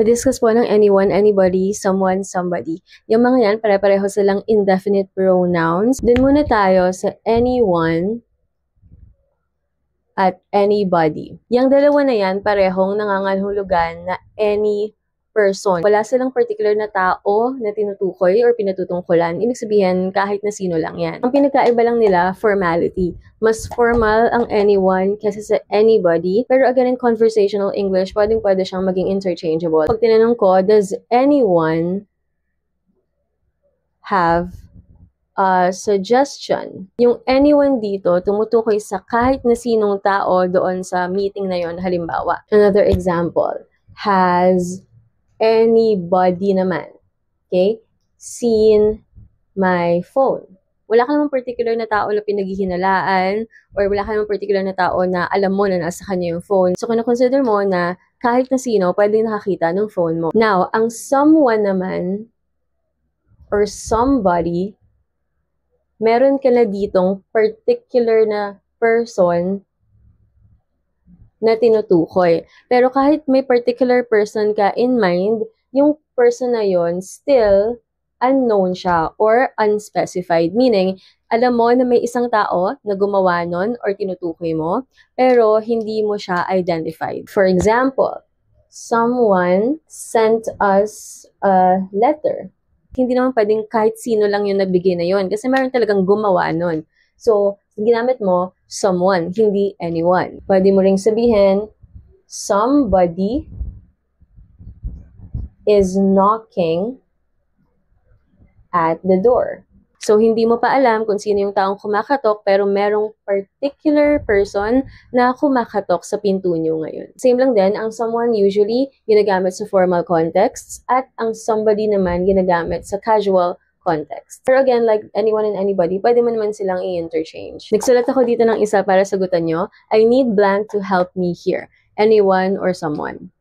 Pa-discuss po ng anyone, anybody, someone, somebody. Yung mga yan, pare-pareho silang indefinite pronouns. Dun muna tayo sa anyone at anybody. Yung dalawa na yan, parehong nangangahulugan na any person. Wala silang particular na tao na tinutukoy or pinatutungkulan. Ibig sabihin, kahit na sino lang yan. Ang pinagkaiba lang nila, formality. Mas formal ang anyone kaysa sa anybody. Pero again, in conversational English, pwede siyang maging interchangeable. Pag tinanong ko, does anyone have a suggestion? Yung anyone dito, tumutukoy sa kahit na sinong tao doon sa meeting na yon. Halimbawa, another example, has anybody naman, okay, seen my phone? Wala ka namang particular na tao na pinaghihinalaan or wala ka namang particular na tao na alam mo na nasa kanya yung phone. So, kung-consider mo na kahit na sino, pwede nakakita ng phone mo. Now, ang someone naman or somebody, meron ka na ditong particular na person na tinutukoy. Pero kahit may particular person ka in mind, yung person na yon still unknown siya or unspecified. Meaning, alam mo na may isang tao na gumawa nun or tinutukoy mo, pero hindi mo siya identified. For example, someone sent us a letter. Hindi naman pwedeng kahit sino lang yung nagbigay na yon kasi meron talagang gumawa nun. So, ginamit mo someone, hindi anyone. Pwede mo ring sabihin, somebody is knocking at the door. So, hindi mo pa alam kung sino yung taong kumakatok, pero merong particular person na kumakatok sa pinto nyo ngayon. Same lang din, ang someone usually ginagamit sa formal contexts at ang somebody naman ginagamit sa casual context. Pero again, like anyone and anybody, pwede mo naman silang i-interchange. Nagsulat ako dito ng isa para sagutan nyo. I need blank to help me here. Anyone or someone.